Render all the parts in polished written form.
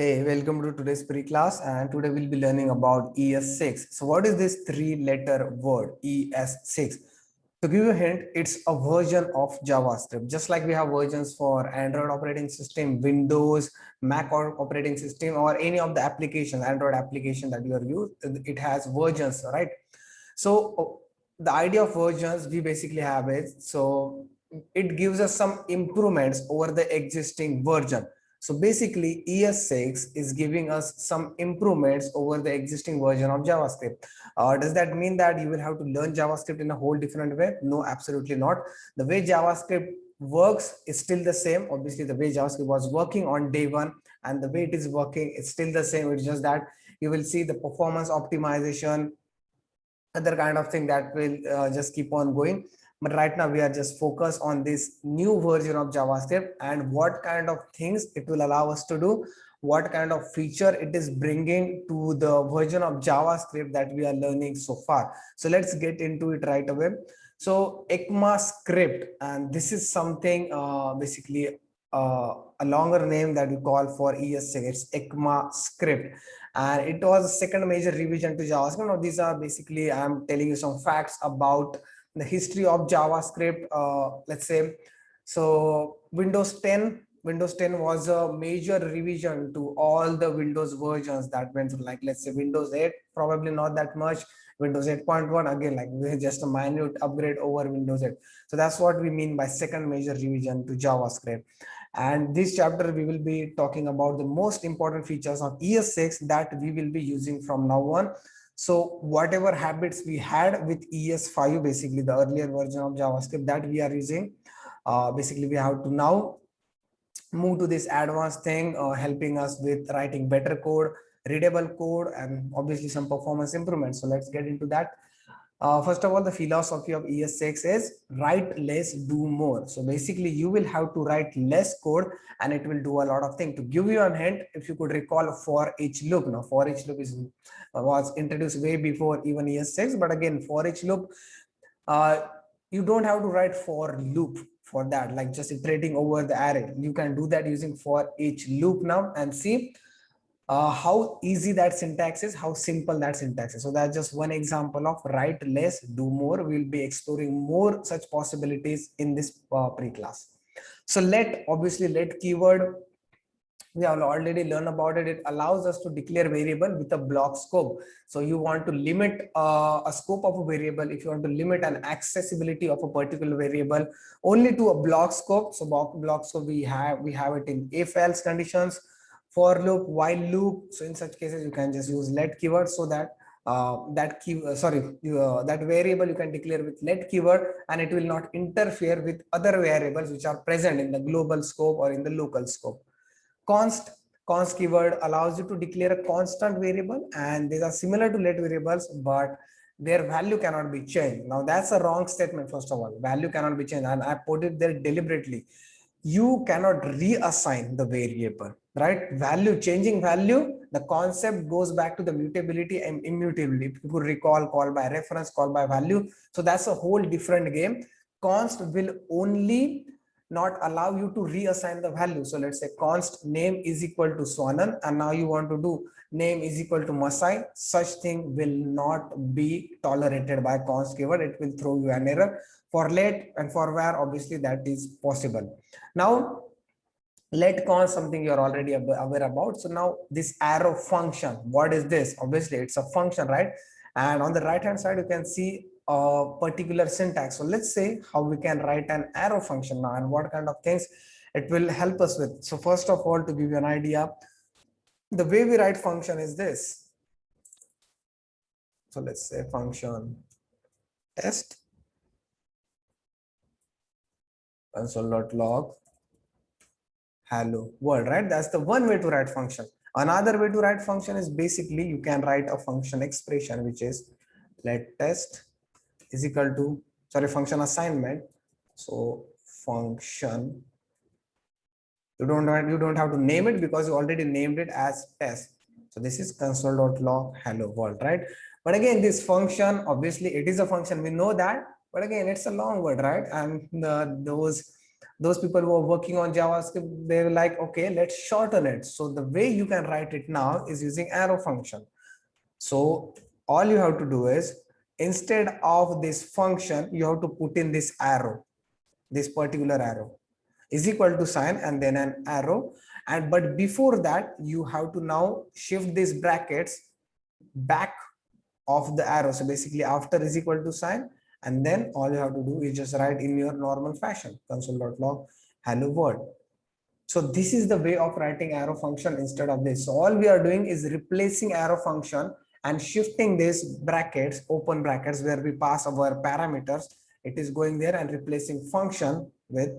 Hey, welcome to today's pre-class, and today we'll be learning about ES6. So what is this three-letter word, ES6? To give you a hint, it's a version of JavaScript. Just like we have versions for Android operating system, Windows, Mac operating system, or any of the applications, Android application that you are used, it has versions, right? So the idea of versions, we basically have it. So it gives us some improvements over the existing version. So basically ES6 is giving us some improvements over the existing version of JavaScript. Does that mean that you will have to learn JavaScript in a whole different way? No, absolutely not. The way JavaScript works is still the same. Obviously, the way JavaScript was working on day one and the way it is working, it's still the same. It's just that you will see the performance optimization, other kind of thing that will just keep on going. But right now we are just focused on this new version of JavaScript and what kind of things it will allow us to do, what kind of feature it is bringing to the version of JavaScript that we are learning so far. So let's get into it right away. So ECMAScript, and this is something basically a longer name that we call for ES6. It's ECMAScript, and it was a second major revision to JavaScript. Now these are basically, I'm telling you some facts about the history of JavaScript. Let's say, so Windows 10 was a major revision to all the Windows versions that went through. Like, let's say Windows 8, probably not that much. Windows 8.1, again, like we're just a minute upgrade over Windows 8. So that's what we mean by second major revision to JavaScript. And this chapter, we will be talking about the most important features of ES6 that we will be using from now on. So whatever habits we had with ES5, basically the earlier version of JavaScript that we are using, basically we have to now move to this advanced thing, helping us with writing better code, readable code, and obviously some performance improvements. So let's get into that. First of all, the philosophy of ES6 is write less, do more. So basically you will have to write less code and it will do a lot of things. To give you a hint, if you could recall for each loop, now for each loop was introduced way before even ES6, but again, for each loop, uh, you don't have to write for loop for that, like just iterating over the array. You can do that using for each loop now, and see how easy that syntax is, how simple that syntax is. So that's just one example of write less, do more. We'll be exploring more such possibilities in this pre-class. So obviously let keyword, we have already learned about it. It allows us to declare variable with a block scope. So you want to limit a scope of a variable. If you want to limit an accessibility of a particular variable only to a block scope, so block scope we have it in if else conditions, for loop, while loop. So in such cases you can just use let keyword, so that that variable you can declare with let keyword, and it will not interfere with other variables which are present in the global scope or in the local scope. Const keyword allows you to declare a constant variable, and these are similar to let variables, but their value cannot be changed. Now that's a wrong statement. First of all, value cannot be changed, and I put it there deliberately. You cannot reassign the variable, right? Changing value, the concept goes back to the mutability and immutability. If you could recall, call by reference, call by value. So that's a whole different game. Const will only not allow you to reassign the value. So let's say const name is equal to Swanan, and now you want to do name is equal to Masai. Such thing will not be tolerated by const keyword. It will throw you an error. For let and for var, obviously that is possible. Now let const, something you're already aware about. So now this arrow function, what is this? Obviously it's a function, right? And on the right hand side you can see a particular syntax. So let's say how we can write an arrow function now and what kind of things it will help us with. So first of all, to give you an idea, the way we write function is this. So let's say function test console.log hello world, right? That's the one way to write function. Another way to write function is basically you can write a function expression, which is let test is equal to, function assignment. So function, you don't have to name it because you already named it as test. So this is console.log hello world, right? But again, this function, obviously it is a function, we know that, but again, it's a long word, right? And those those people who are working on JavaScript, they were like, okay, let's shorten it. So the way you can write it now is using arrow function. So all you have to do is, instead of this function, you have to put in this arrow, this particular arrow is equal to sign and then an arrow. And but before that, you have to now shift these brackets back of the arrow. So basically after is equal to sign, and then all you have to do is just write in your normal fashion, console.log hello world. So this is the way of writing arrow function instead of this. So all we are doing is replacing arrow function and shifting these brackets, open brackets, where we pass our parameters. It is going there and replacing function with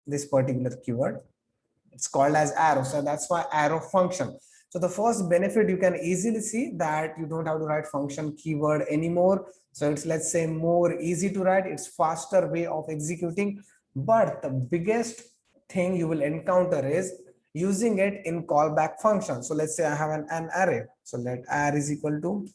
this particular keyword. It's called as arrow. So that's why arrow function. So the first benefit, you can easily see that you don't have to write function keyword anymore. So it's, let's say, more easy to write. It's faster way of executing. But the biggest thing you will encounter is using it in callback function. So let's say I have an array. So let array is equal to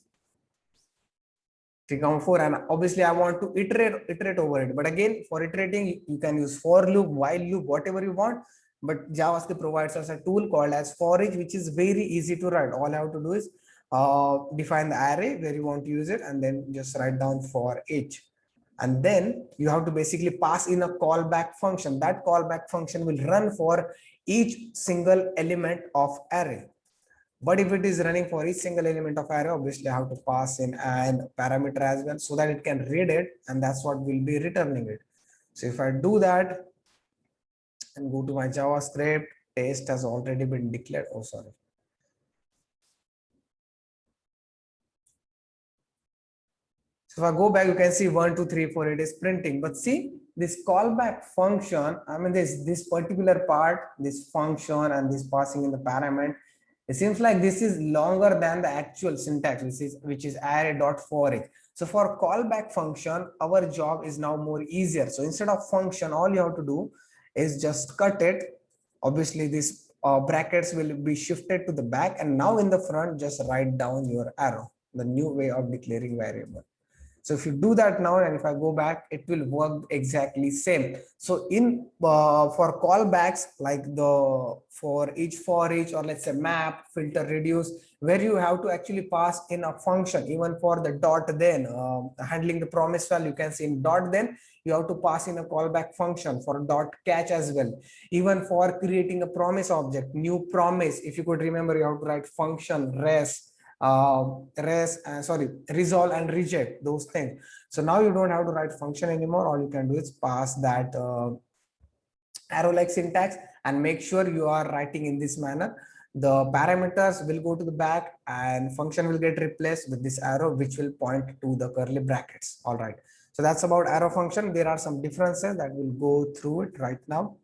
3,4, and obviously I want to iterate over it. But again, for iterating, you can use for loop, while loop, whatever you want. But JavaScript provides us a tool called as for each, which is very easy to write. All I have to do is define the array where you want to use it, and then just write down for each. And then you have to basically pass in a callback function. That callback function will run for each single element of array. But if it is running for each single element of array, obviously I have to pass in an parameter as well, so that it can read it, and that's what will be returning it. So if I do that and go to my JavaScript, test has already been declared. Oh, sorry. So if I go back, you can see 1, 2, 3, 4, it is printing. But see, this callback function, I mean, this particular part, this function and this passing in the parameter, it seems like this is longer than the actual syntax, which is array.forEach. So for callback function, our job is now more easier. So instead of function, all you have to do is just cut it. Obviously, these brackets will be shifted to the back, and now in the front, just write down your arrow, the new way of declaring variable. So if you do that now, and if I go back, it will work exactly same. So in for callbacks, like the for each, or let's say map, filter, reduce, where you have to actually pass in a function, even for the dot then handling the promise value, you can see in dot then you have to pass in a callback function for dot catch as well. Even for creating a promise object, new promise, if you could remember, you have to write function resolve and reject those things. So now you don't have to write function anymore. All you can do is pass that arrow like syntax, and make sure you are writing in this manner. The parameters will go to the back, and function will get replaced with this arrow, which will point to the curly brackets. All right, so that's about arrow function. There are some differences that we'll go through it right now.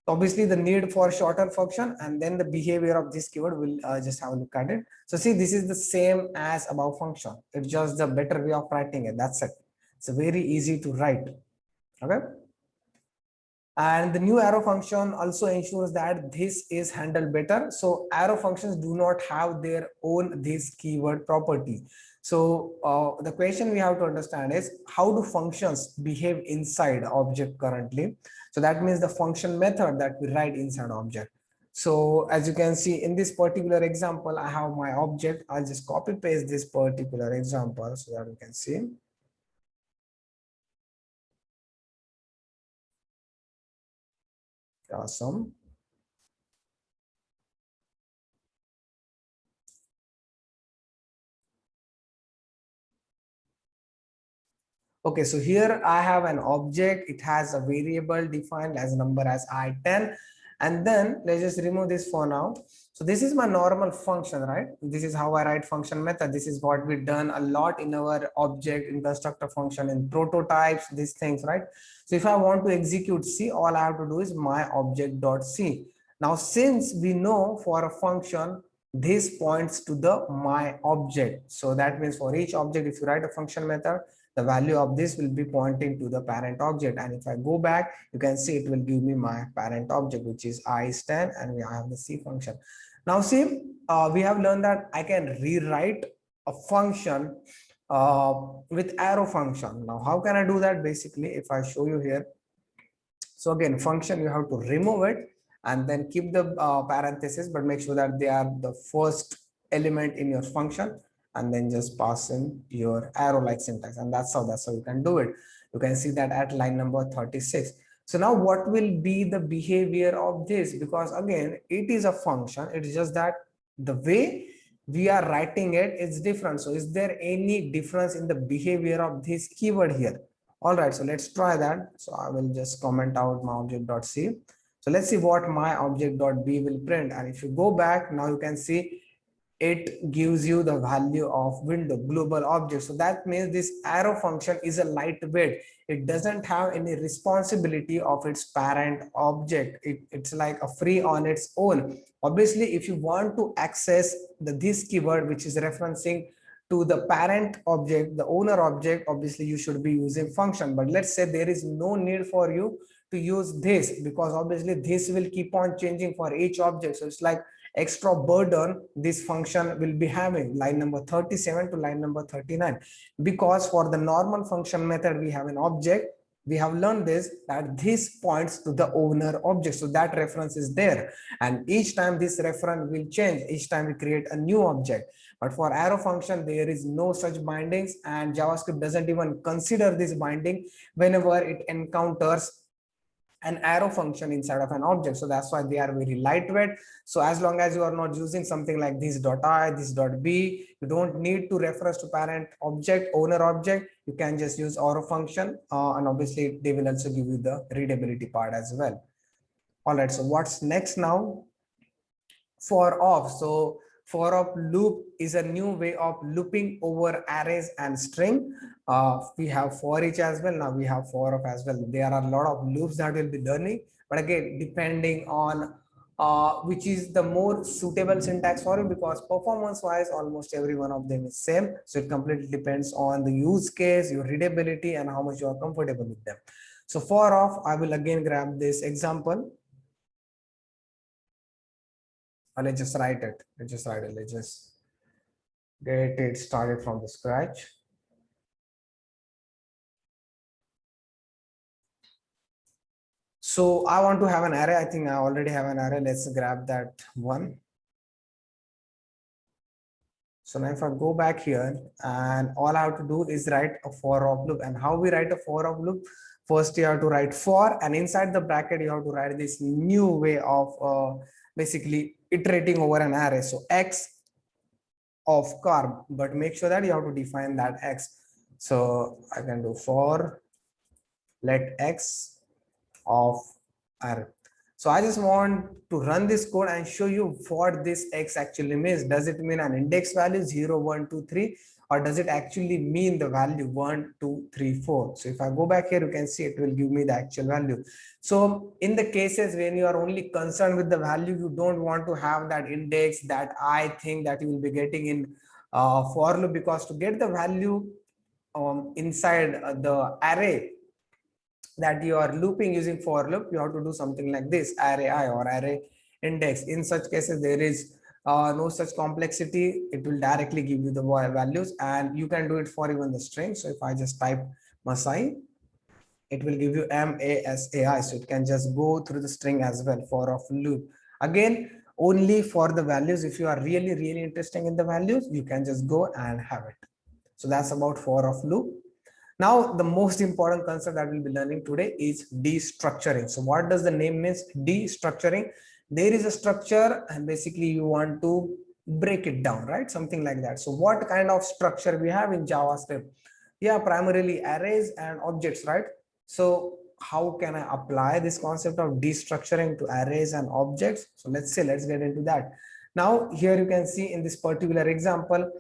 Obviously the need for shorter function, and then the behavior of this keyword, will just have a look at it. So see, this is the same as above function. It's just the better way of writing it. That's it. It's very easy to write. Okay. And the new arrow function also ensures that this is handled better. So arrow functions do not have their own this keyword property. So the question we have to understand is, how do functions behave inside object currently? So that means the function method that we write inside object. So as you can see in this particular example, I have my object. I'll just copy paste this particular example so that you can see. Awesome. Okay, so here I have an object. It has a variable defined as number as I10. And then let's just remove this for now. So this is my normal function, right? This is how I write function method. This is what we've done a lot in our object, in constructor function, in prototypes, these things, right? So if I want to execute C, all I have to do is my object.c. Now, since we know for a function, this points to the my object. So that means for each object, if you write a function method, the value of this will be pointing to the parent object. And if I go back, you can see it will give me my parent object, which is I10, and we have the C function. Now see, we have learned that I can rewrite a function with arrow function. Now how can I do that? Basically, if I show you here, So again, function, you have to remove it and then keep the parentheses, but make sure that they are the first element in your function, and then just pass in your arrow like syntax. And that's how you can do it. You can see that at line number 36. So now what will be the behavior of this? Because again, it is a function. It's just that the way we are writing it is different. So is there any difference in the behavior of this keyword here? All right, so let's try that. So I will just comment out my object.c. So let's see what my object.b will print. And if you go back, now you can see it gives you the value of window global object. So that means this arrow function is a lightweight. It doesn't have any responsibility of its parent object. It's like a free on its own. Obviously, if you want to access this keyword, which is referencing to the parent object, the owner object, obviously you should be using function. But let's say there is no need for you to use this, because obviously this will keep on changing for each object. So it's like extra burden this function will be having, line number 37 to line number 39. Because for the normal function method, we have an object. We have learned this, that this points to the owner object. So that reference is there. And each time this reference will change, each time we create a new object. But for arrow function, there is no such bindings, and JavaScript doesn't even consider this binding whenever it encounters an arrow function inside of an object. So that's why they are very lightweight. So as long as you are not using something like this dot I, this dot B, you don't need to reference to parent object, owner object. You can just use arrow function, and obviously they will also give you the readability part as well. All right, so what's next now? For of. So for of loop is a new way of looping over arrays and string. We have for each as well. Now we have for of as well. There are a lot of loops that we'll be learning, but again, depending on which is the more suitable syntax for you, because performance wise almost every one of them is same. So it completely depends on the use case, your readability, and how much you are comfortable with them. So for of, I will again grab this example. Let's just write it. Let's just get it started from the scratch. So I want to have an array. I think I already have an array. Let's grab that one. So now if I go back here, and all I have to do is write a for of loop. And how we write a for of loop? First you have to write for, and inside the bracket you have to write this new way of basically iterating over an array. So x of carb, but make sure that you have to define that x. So I can do for let x of array. So I just want to run this code and show you what this x actually means. Does it mean an index value 0, 1, 2, 3, or does it actually mean the value 1, 2, 3, 4? So if I go back here, you can see it will give me the actual value. So in the cases when you are only concerned with the value, you don't want to have that index, that I think that you will be getting in for loop, because to get the value inside the array that you are looping using for loop, you have to do something like this, array I or array index. In such cases, there is no such complexity. It will directly give you the values, and you can do it for even the string. So if I just type Masai, it will give you MASAI. So it can just go through the string as well for of loop. Again, only for the values. If you are really interested in the values, you can just go and have it. So that's about for of loop. Now, the most important concept that we'll be learning today is destructuring. So what does the name means? Destructuring. There is a structure and basically you want to break it down, right? Something like that. So what kind of structure we have in JavaScript? Yeah, primarily arrays and objects, right? So how can I apply this concept of destructuring to arrays and objects? So let's get into that. Now, here you can see in this particular example,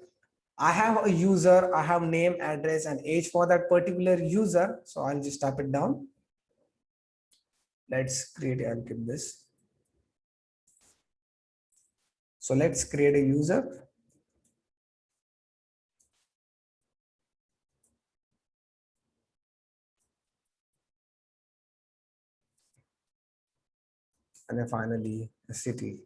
I have a user, I have name, address, and age for that particular user. So I'll just type it down. Let's create, I'll keep this. So let's create a user. And then finally a city.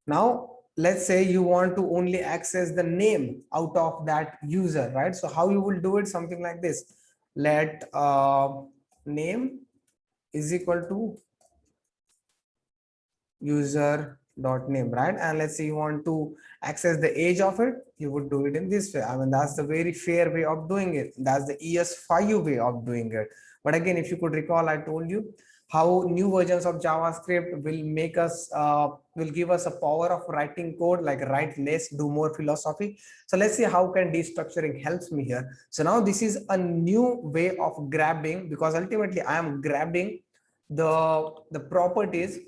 Now let's say you want to only access the name out of that user, right? So how you will do it? Something like this. Let name is equal to user dot name, right? And let's say you want to access the age of it, you would do it in this way. I mean, that's the very fair way of doing it. That's the ES5 way of doing it. But again, if you could recall, I told you how new versions of JavaScript will make us will give us a power of writing code, like write less, do more philosophy. So let's see how can destructuring helps me here. So now this is a new way of grabbing, because ultimately I am grabbing the properties.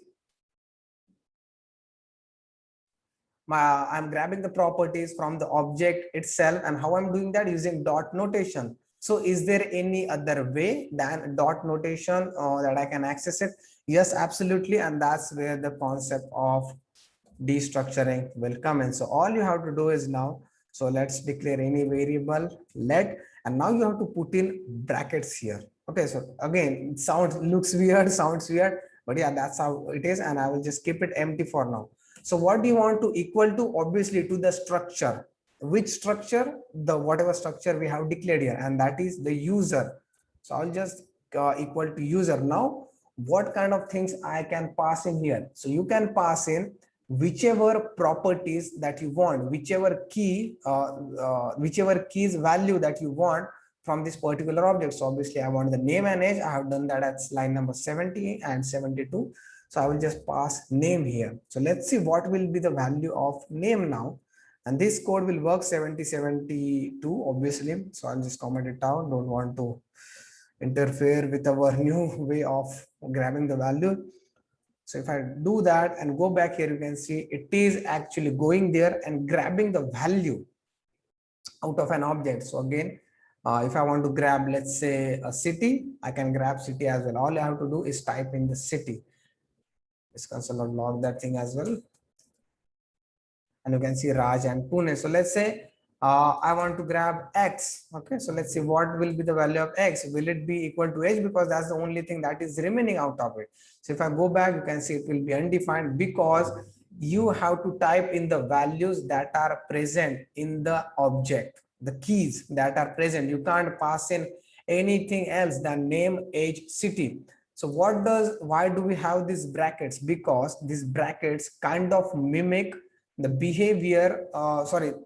I'm grabbing the properties from the object itself, and how I'm doing that using dot notation. So is there any other way than dot notation that I can access it? Yes, absolutely. And that's where the concept of destructuring will come in. So all you have to do is now, so let's declare any variable let, and now you have to put in brackets here. Okay, so again, it looks weird, sounds weird, but yeah, that's how it is. And I will just keep it empty for now. So what do you want to equal to? Obviously to the structure. Which structure? The whatever structure we have declared here, and that is the user. So I'll just equal to user. Now what kind of things I can pass in here? So you can pass in whichever properties that you want, whichever keys value that you want from this particular object. So obviously I want the name and age. I have done that at line number 70 and 72. So I will just pass name here. So let's see what will be the value of name now. And this code will work 7072, obviously. So I'll just comment it down. Don't want to interfere with our new way of grabbing the value. So if I do that and go back here, you can see it is actually going there and grabbing the value out of an object. So again, if I want to grab, let's say a city, I can grab city as well. All I have to do is type in the city. This console will log that thing as well. And you can see Raj and Pune. So let's say I want to grab X. Okay, so let's see what will be the value of X. Will it be equal to H? Because that's the only thing that is remaining out of it. So if I go back, you can see it will be undefined, because you have to type in the values that are present in the object, the keys that are present. You can't pass in anything else than name, age, city. So why do we have these brackets? Because these brackets kind of mimic the behavior,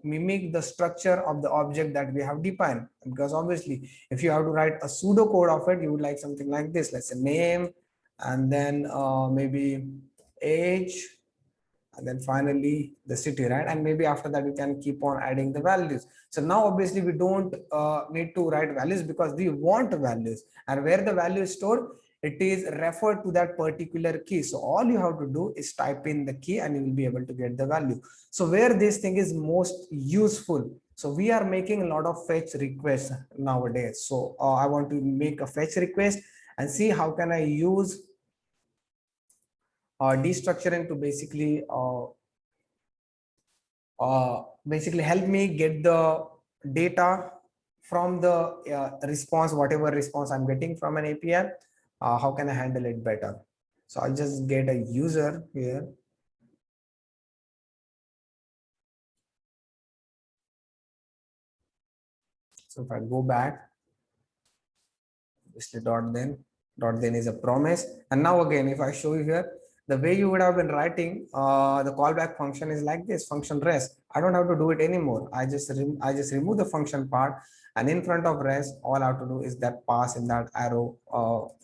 mimic the structure of the object that we have defined. Because obviously if you have to write a pseudo code of it, you would like something like this. Let's say name, and then maybe age, and then finally the city, right? And maybe after that we can keep on adding the values. So now obviously we don't need to write values, because we want values, and where the value is stored, it is referred to that particular key. So all you have to do is type in the key and you will be able to get the value. So where this thing is most useful, so we are making a lot of fetch requests nowadays. So I want to make a fetch request and see how can I use destructuring to basically help me get the data from the response, whatever response I'm getting from an API. How can I handle it better? So I'll just get a user here. So if I go back, obviously dot then is a promise. And now again, if I show you here, the way you would have been writing the callback function is like this: function rest. I don't have to do it anymore. I just remove the function part, and in front of rest, all I have to do is that pass in that arrow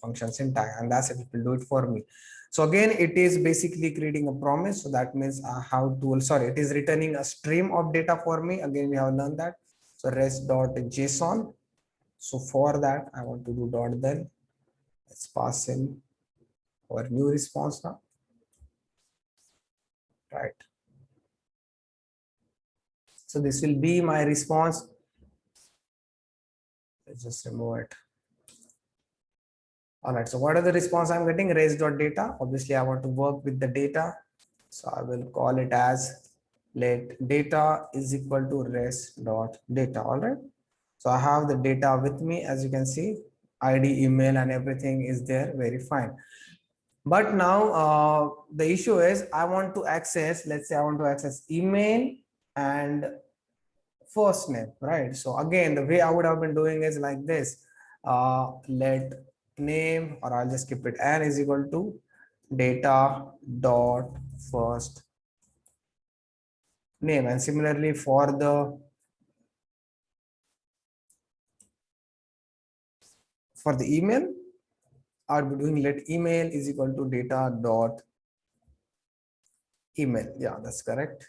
function syntax, and that's it. It will do it for me. So again, it is basically creating a promise. So that means it is returning a stream of data for me. Again, we have learned that. So rest.json. So for that, I want to do dot then. Let's pass in our new response now. Right. So this will be my response. Let's just remove it. All right. So what are the response I'm getting? Res.data. Obviously, I want to work with the data. So I will call it as let data is equal to res.data. All right. So I have the data with me, as you can see, ID, email, and everything is there. Very fine. But now the issue is I want to access, let's say I want to access email and first name, right? So again, the way I would have been doing is like this. Let name, or I'll just keep it n is equal to data dot first name. And similarly for the email, I'll be doing let email is equal to data dot email. Yeah, that's correct.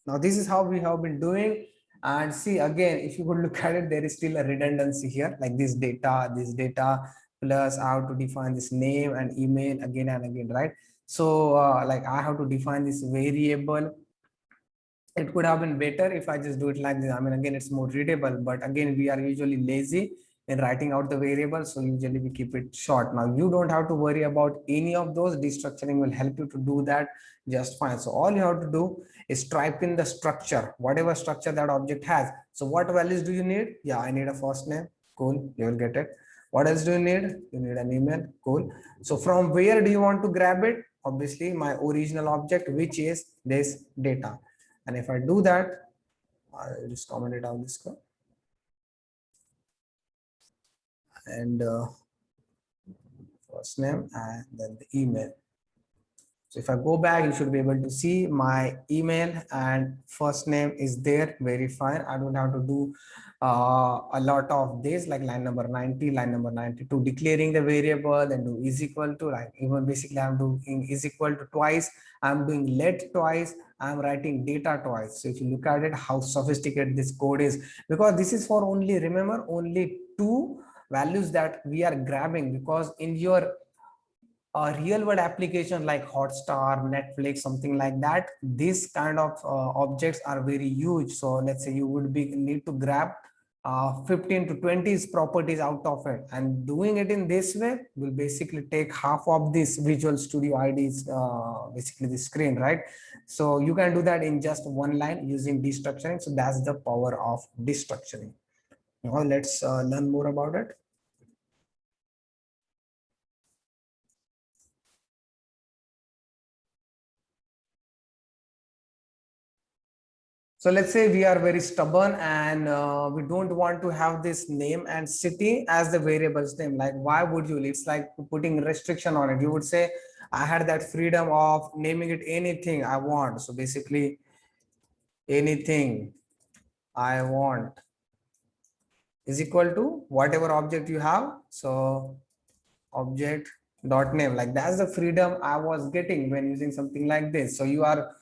Now this is how we have been doing. And see, again, if you could look at it, there is still a redundancy here, like this data plus I have to define this name and email again and again, right? So like I have to define this variable. It could have been better if I just do it like this. I mean, again, it's more readable, but again, we are usually lazy in writing out the variables. So usually we keep it short. Now you don't have to worry about any of those. Destructuring will help you to do that just fine. So all you have to do is type in the structure, whatever structure that object has. So what values do you need? Yeah, I need a first name. Cool, you will get it. What else do you need? You need an email. Cool. So from where do you want to grab it? Obviously my original object, which is this data. And if I do that, I'll just comment it on this code. And first name and then the email. So if I go back, you should be able to see my email and first name is there. Very fine. I don't have to do a lot of this, like line number 90, line number 92, declaring the variable and do is equal to, like even basically I'm doing is equal to twice. I'm doing let twice. I'm writing data twice. So if you look at it, how sophisticated this code is, because this is for only, remember, only two values that we are grabbing, because in your a real world application like Hotstar, Netflix, something like that, these kind of objects are very huge. So let's say you would be need to grab 15 to 20 properties out of it, and doing it in this way will basically take half of this Visual Studio ID's basically the screen, right? So you can do that in just one line using destructuring. So that's the power of destructuring. Now let's learn more about it. So let's say we are very stubborn and we don't want to have this name and city as the variable's name. Like, why would you? It's like putting restriction on it. You would say, I had that freedom of naming it anything I want. So basically, anything I want is equal to whatever object you have. So object dot name, like that's the freedom I was getting when using something like this. So you are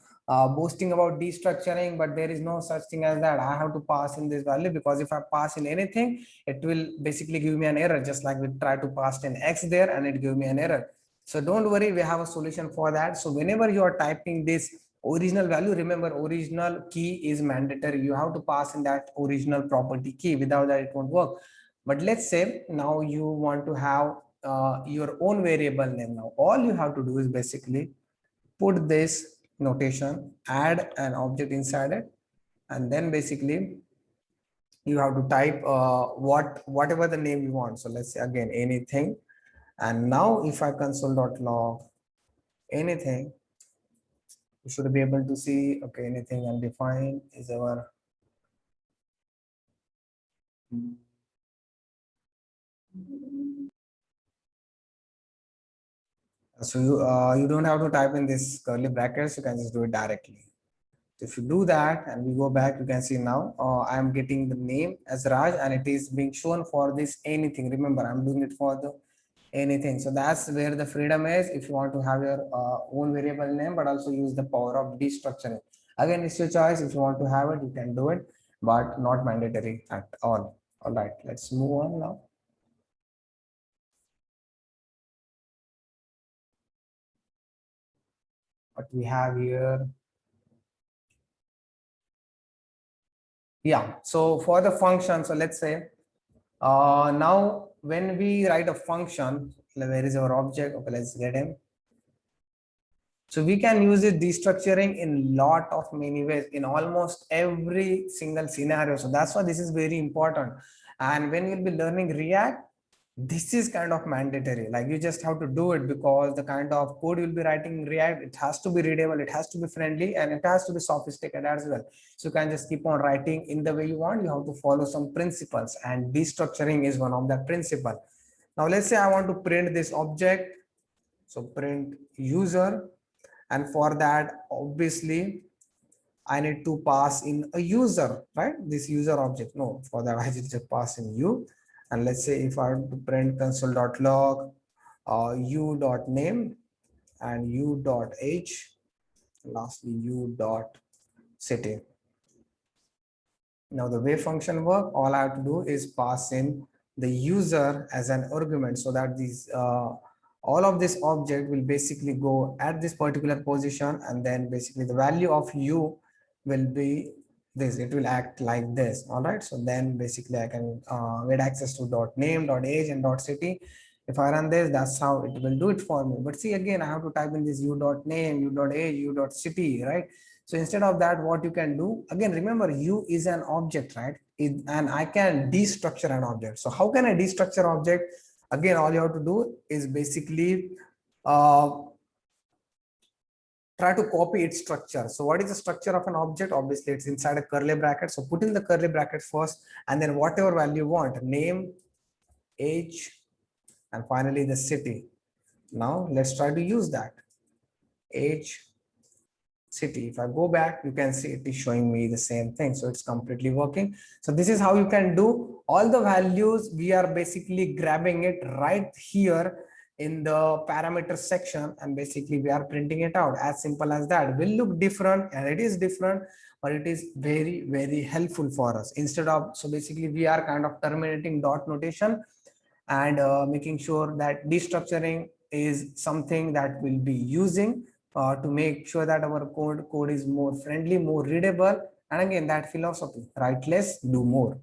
boasting about destructuring, but there is no such thing as that. I have to pass in this value, because if I pass in anything, it will basically give me an error, just like we try to pass in X there and it give me an error. So don't worry, we have a solution for that. So whenever you are typing this original value, remember original key is mandatory. You have to pass in that original property key. Without that it won't work. But let's say now you want to have your own variable name. Now all you have to do is basically put this notation, add an object inside it, and then basically you have to type whatever the name you want. So let's say again anything, and now if I console.log anything, you should be able to see, okay, anything undefined is our so you don't have to type in this curly brackets, you can just do it directly. If you do that and we go back, you can see now I am getting the name as Raj and it is being shown for this anything. Remember, I'm doing it for the anything. So that's where the freedom is. If you want to have your own variable name, but also use the power of destructuring. Again, it's your choice. If you want to have it, you can do it, but not mandatory at all. All right, let's move on now. What we have here. Yeah, so for the function, so let's say now when we write a function, where is our object? Okay, let's get him. So we can use it destructuring in lot of many ways in almost every single scenario. So that's why this is very important. And when you'll be learning React, this is kind of mandatory. Like you just have to do it because the kind of code you'll be writing in React, it has to be readable, it has to be friendly, and it has to be sophisticated as well. So you can just keep on writing in the way you want. You have to follow some principles, and destructuring is one of that principle. Now let's say I want to print this object. So print user, and for that, obviously, I need to pass in a user, right? This user object. No, for that I just pass in u. And let's say if I want to print console.log u.name and u.age, lastly u.city. Now the way function work, all I have to do is pass in the user as an argument, so that these all of this object will basically go at this particular position, and then basically the value of u will be this. It will act like this. All right, so then basically I can get access to .name, .age, and .city. If I run this, that's how it will do it for me. But see, again, I have to type in this u.name, u.age, u.city, right? So instead of that, what you can do, again, remember u is an object, right? And I can destructure an object. So how can I destructure object? Again, all you have to do is basically try to copy its structure. So what is the structure of an object? Obviously, it's inside a curly bracket. So put in the curly bracket first, and then whatever value you want, name, age, and finally the city. Now let's try to use that. Age, city. If I go back, you can see it is showing me the same thing. So it's completely working. So this is how you can do all the values. We are basically grabbing it right here in the parameter section, and basically we are printing it out. As simple as that. It will look different, and it is different, but it is very, very helpful for us. Instead of, so basically we are kind of terminating dot notation and making sure that destructuring is something that we'll be using to make sure that our code is more friendly, more readable. And again, that philosophy, write less, do more.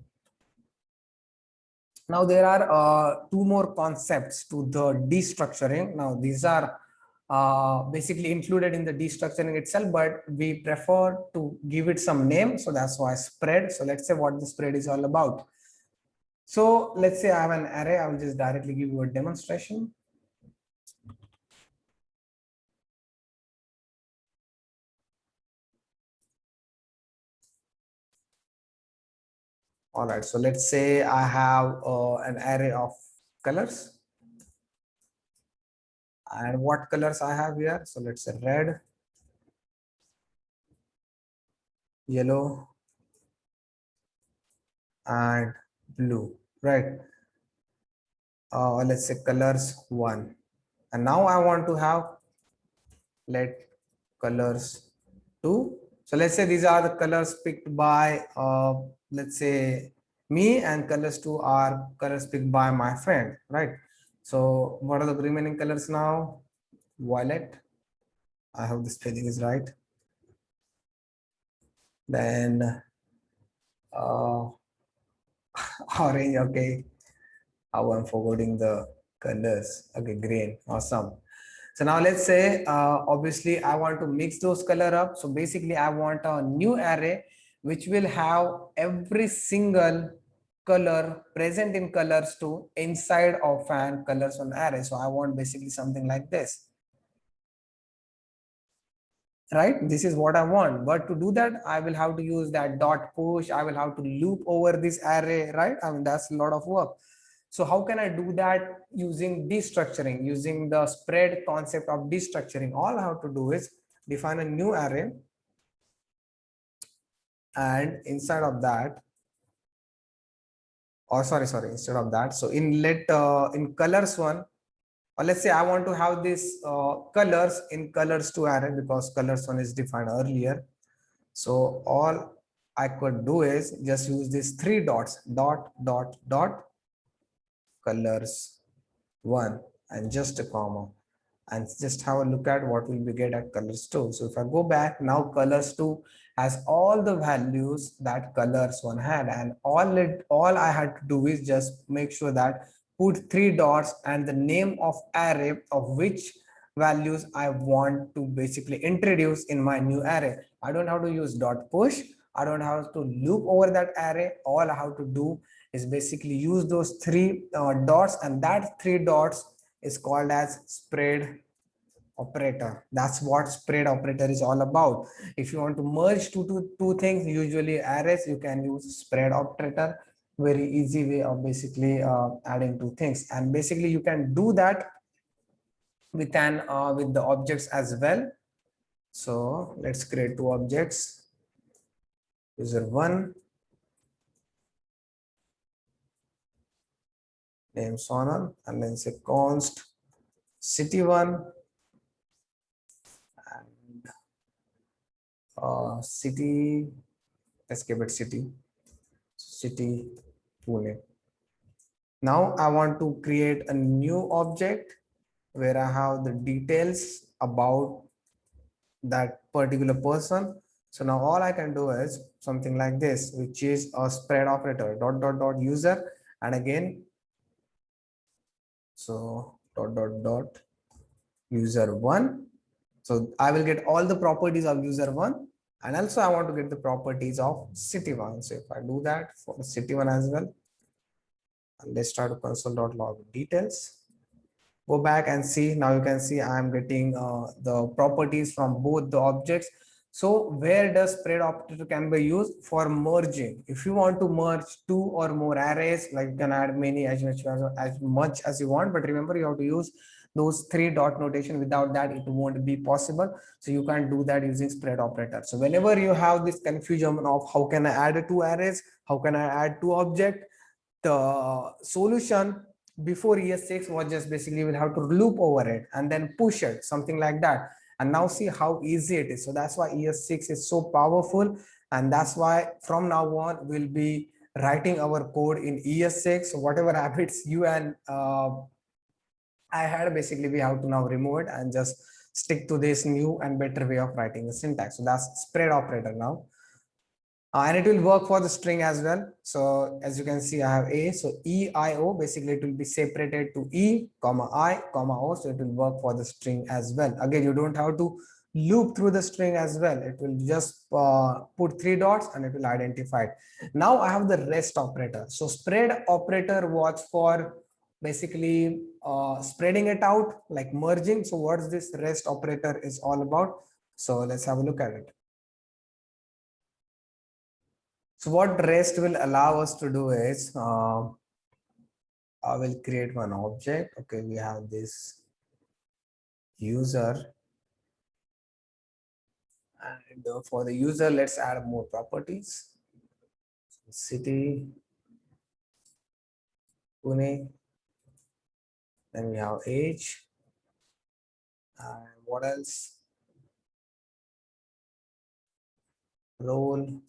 Now there are two more concepts to the destructuring. Now these are basically included in the destructuring itself, but we prefer to give it some name. So that's why spread. So let's say what the spread is all about. So let's say I have an array. I will just directly give you a demonstration. All right, so let's say I have an array of colors. And what colors I have here? So let's say red, yellow, and blue, right? Let's say colors 1. And now I want to have let colors 2. So let's say these are the colors picked by let's say me, and colors 2 are colors picked by my friend, right? So what are the remaining colors now? Violet. I hope the spelling is right. Then orange, okay. How I'm forgetting the colors. Okay, green, awesome. So now let's say obviously I want to mix those color up. So basically I want a new array which will have every single color present in colors 2 inside of an colors 1 array. So I want basically something like this. Right, this is what I want, but to do that I will have to use that dot push. I will have to loop over this array, right? I mean, that's a lot of work. So how can I do that? Using destructuring, using the spread concept of destructuring. All I have to do is define a new array, and inside of that, or sorry, instead of that, so in in colors 1, or let's say I want to have this colors in colors 2 array, because colors 1 is defined earlier. So all I could do is just use these 3 dots, dot, dot, dot, colors 1, and just a comma, and just have a look at what will we get at colors 2. So if I go back now, colors 2 has all the values that colors 1 had, and all I had to do is just make sure that put 3 dots and the name of array of which values I want to basically introduce in my new array. I don't have to use dot push. I don't have to loop over that array. All I have to do is basically use those three dots, and that three dots is called as spread operator. That's what spread operator is all about. If you want to merge two things, usually arrays, you can use spread operator. Very easy way of basically adding two things, and basically you can do that with with the objects as well. So let's create two objects, user1, name Sonal, and then say const city1 and city, let's give it city Pune. Now I want to create a new object where I have the details about that particular person. So now all I can do is something like this, which is a spread operator, dot dot dot user, and again, so dot dot dot user1. So I will get all the properties of user1, and also I want to get the properties of city1. So if I do that for city1 as well, and let's try to console.log details. Go back and see. Now you can see I am getting the properties from both the objects. So where does spread operator can be used? For merging. If you want to merge two or more arrays, like you can add many as much as you want, but remember you have to use those three dot notation. Without that it won't be possible. So you can do that using spread operator. So whenever you have this confusion of how can I add two arrays, how can I add two objects, the solution before ES6 was just basically we'll have to loop over it and then push it, something like that. And now see how easy it is. So that's why ES6 is so powerful, and that's why from now on we'll be writing our code in ES6. So whatever habits you and I had, basically we have to now remove it and just stick to this new and better way of writing the syntax. So that's spread operator now. And it will work for the string as well. So as you can see, I have a, so e, I, o, basically it will be separated to e, comma, I, comma, o. So it will work for the string as well. Again, you don't have to loop through the string as well. It will just put three dots and it will identify it. Now I have the rest operator. So spread operator was for basically spreading it out, like merging. So what's this rest operator is all about? So let's have a look at it. So what rest will allow us to do is, I will create one object. Okay, we have this user, and for the user, let's add more properties. City, Pune, then we have age, and what else? Role,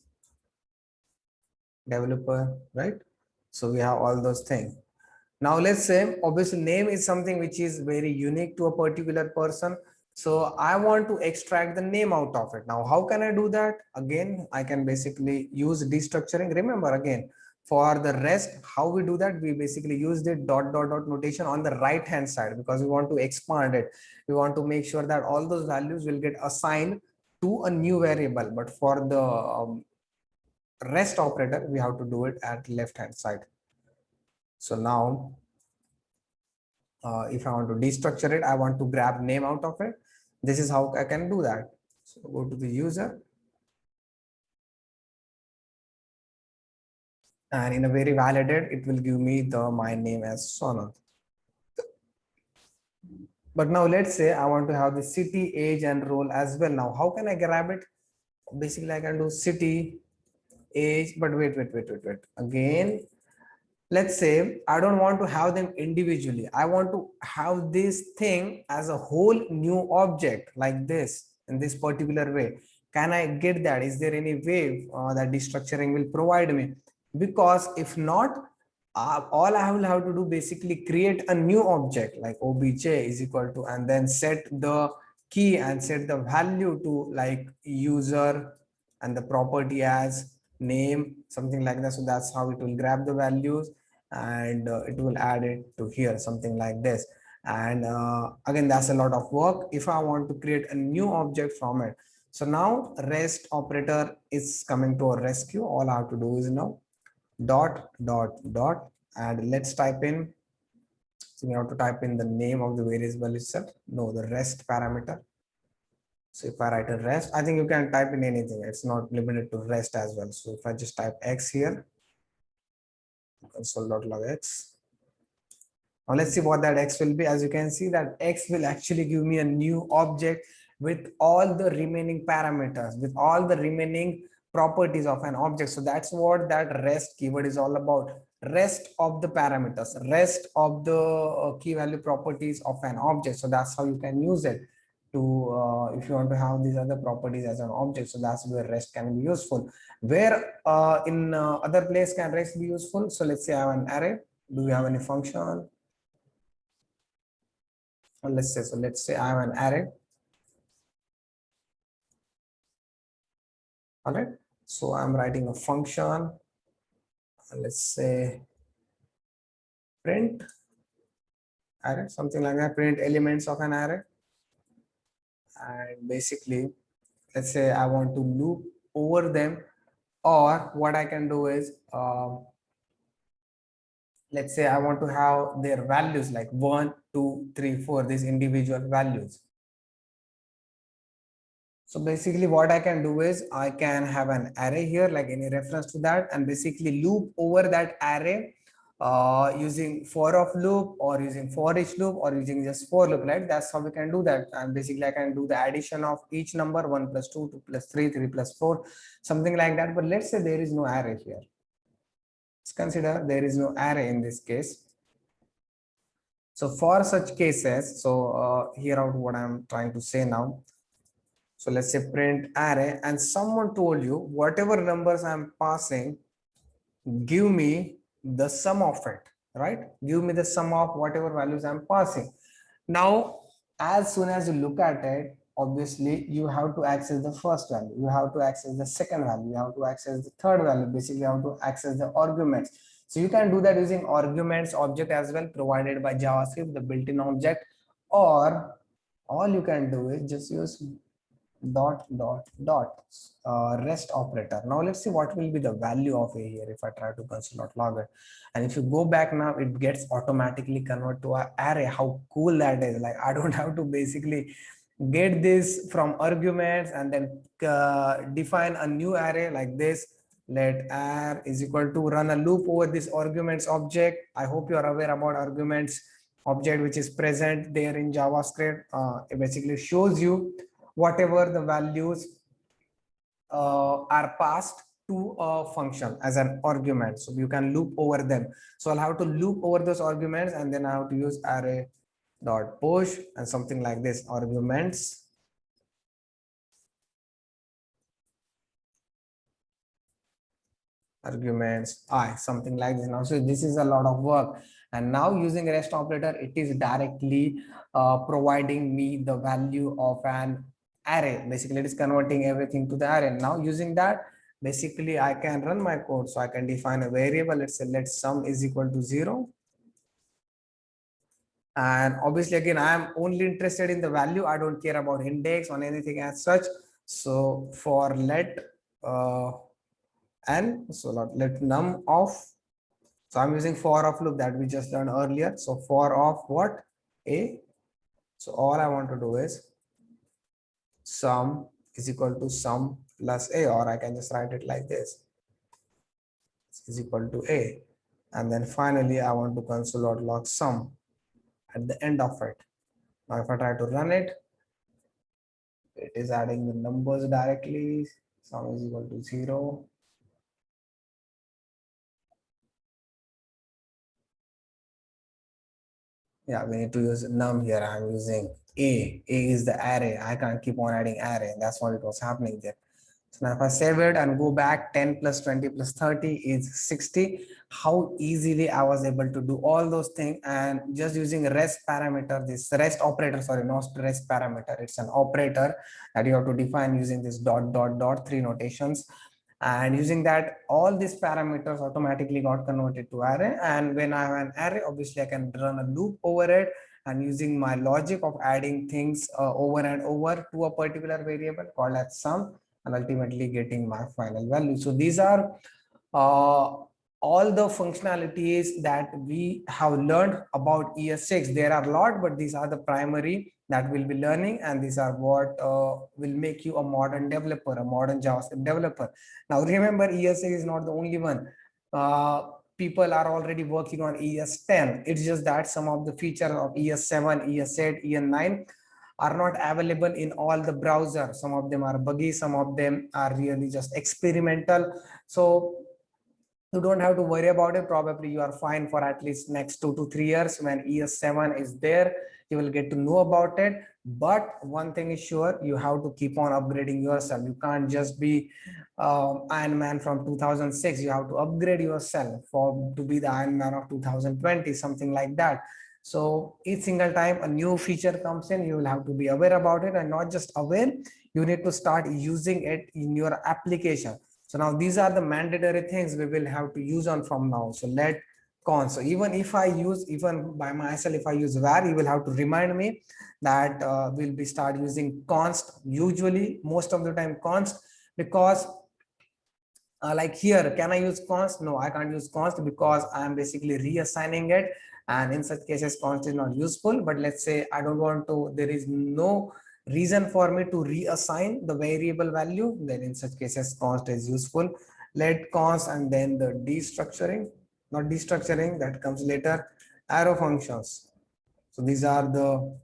developer, right? So we have all those things. Now let's say obviously name is something which is very unique to a particular person. So I want to extract the name out of it. Now how can I do that? Again, I can basically use destructuring. Remember again, for the rest, how we do that? We basically use the dot dot dot notation on the right hand side because we want to expand it. We want to make sure that all those values will get assigned to a new variable. But for the rest operator, we have to do it at left hand side. So now if I want to destructure it, I want to grab name out of it. This is how I can do that. So go to the user, and in a very validated, it will give me the my name as Sonal. But now let's say I want to have the city, age, and role as well. Now how can I grab it? Basically I can do city, age, but wait. Again, let's say I don't want to have them individually. I want to have this thing as a whole new object like this in this particular way. Can I get that? Is there any way that destructuring will provide me? Because if not, all I will have to do basically create a new object like obj is equal to, and then set the key and set the value to like user and the property as name, something like that. So that's how it will grab the values and it will add it to here, something like this. And again, that's a lot of work if I want to create a new object from it. So now rest operator is coming to a rescue. All I have to do is now dot dot dot, and let's type in, so we have to type in the name of the variable itself, no, the rest parameter. So if I write a rest, I think you can type in anything, it's not limited to rest as well. So if I just type x here, console.log x. Now let's see what that x will be. As you can see, that x will actually give me a new object with all the remaining parameters, with all the remaining properties of an object. So that's what that rest keyword is all about. Rest of the parameters, rest of the key value properties of an object. So that's how you can use it to, if you want to have these other properties as an object. So that's where rest can be useful. Where in other place can rest be useful? So let's say I have an array. Do we have any function? Let's say I have an array. All right, so I'm writing a function, let's say print array, something like that, print elements of an array. And basically, let's say I want to loop over them, or what I can do is, let's say I want to have their values like 1, 2, 3, 4, these individual values. So basically what I can do is I can have an array here, like any reference to that, and basically loop over that array using for of loop, or using for each loop, or using just for loop, right? That's how we can do that. And basically I can do the addition of each number, 1 plus 2, 2 plus 3, 3 plus 4, something like that. But let's say there is no array here. Let's consider there is no array in this case. So for such cases, so here out what I'm trying to say now. So let's say print array, and someone told you whatever numbers I'm passing, give me the sum of it, right? Give me the sum of whatever values I'm passing. Now, as soon as you look at it, obviously you have to access the first value, you have to access the second value, you have to access the third value, basically you have to access the arguments. So you can do that using arguments object as well, provided by JavaScript, the built-in object, or all you can do is just use dot dot dot rest operator. Now let's see what will be the value of a here if I try to console.log it. And if you go back now, it gets automatically converted to an array. How cool that is. Like I don't have to basically get this from arguments and then define a new array like this. Let ar is equal to run a loop over this arguments object. I hope you are aware about arguments object, which is present there in JavaScript. It basically shows you whatever the values are passed to a function as an argument. So you can loop over them. So I'll have to loop over those arguments, and then I have to use array dot push and something like this, arguments I, something like this. Now so this is a lot of work, and now using rest operator, it is directly providing me the value of an array. Basically it is converting everything to the array. Now using that, basically I can run my code. So I can define a variable. Let's say let sum is equal to 0, and obviously again I am only interested in the value. I don't care about index or anything as such. So for let and so let num of, so I'm using for of loop that we just done earlier. So for of what? A. So all I want to do is sum is equal to sum plus a, or I can just write it like this, is equal to a. And then finally I want to console.log sum at the end of it. Now if I try to run it, it is adding the numbers directly. Sum is equal to 0. Yeah, we need to use num here. I'm using a. A is the array. I can't keep on adding array. That's what it was happening there. So now if I save it and go back, 10 plus 20 plus 30 is 60. How easily I was able to do all those things, and just using rest parameter, this rest operator, sorry, not rest parameter. It's an operator that you have to define using this dot dot dot, three notations. And using that, all these parameters automatically got converted to array. And when I have an array, obviously I can run a loop over it, and using my logic of adding things over and over to a particular variable called as sum, and ultimately getting my final value. So these are all the functionalities that we have learned about ES6. There are a lot, but these are the primary that we'll be learning, and these are what will make you a modern developer, a modern JavaScript developer. Now remember, ES6 is not the only one. People are already working on ES10. It's just that some of the features of ES7, ES8, ES9 are not available in all the browsers. Some of them are buggy, some of them are really just experimental. So you don't have to worry about it. Probably you are fine for at least next 2 to 3 years. When ES7 is there, you will get to know about it. But one thing is sure, you have to keep on upgrading yourself. You can't just be Iron Man from 2006. You have to upgrade yourself to be the Iron Man of 2020, something like that. So each single time a new feature comes in, you will have to be aware about it, and not just aware, you need to start using it in your application. So now these are the mandatory things we will have to use on from now. So let const. So even if I use, even by myself, if I use var, you will have to remind me that we'll be start using const, usually most of the time const, because like here, can I use const? No, I can't use const because I am basically reassigning it. And in such cases, const is not useful. But let's say I don't want to, there is no reason for me to reassign the variable value. Then in such cases, const is useful. Let const, and then the destructuring, not destructuring, that comes later, arrow functions. So these are the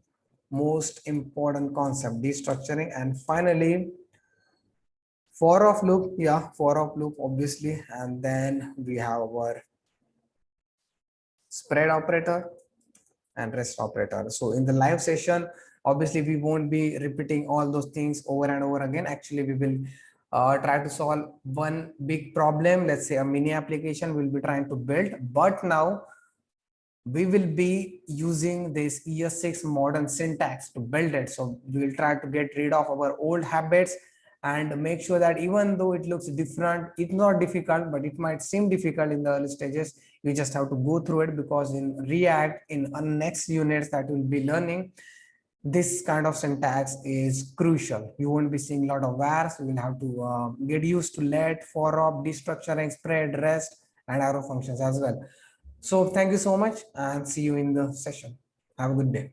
most important concept, destructuring. And finally, for of loop, yeah, for of loop, obviously. And then we have our spread operator and rest operator. So in the live session, obviously we won't be repeating all those things over and over again. Actually, we will try to solve one big problem. Let's say a mini application we'll be trying to build, but now we will be using this ES6 modern syntax to build it. So we will try to get rid of our old habits and make sure that even though it looks different, it's not difficult, but it might seem difficult in the early stages. You just have to go through it, because in React, in next units that we'll be learning, this kind of syntax is crucial. You won't be seeing a lot of vars. You will have to get used to let, for, op, destructuring, spread, rest, and arrow functions as well. So thank you so much, and see you in the session. Have a good day.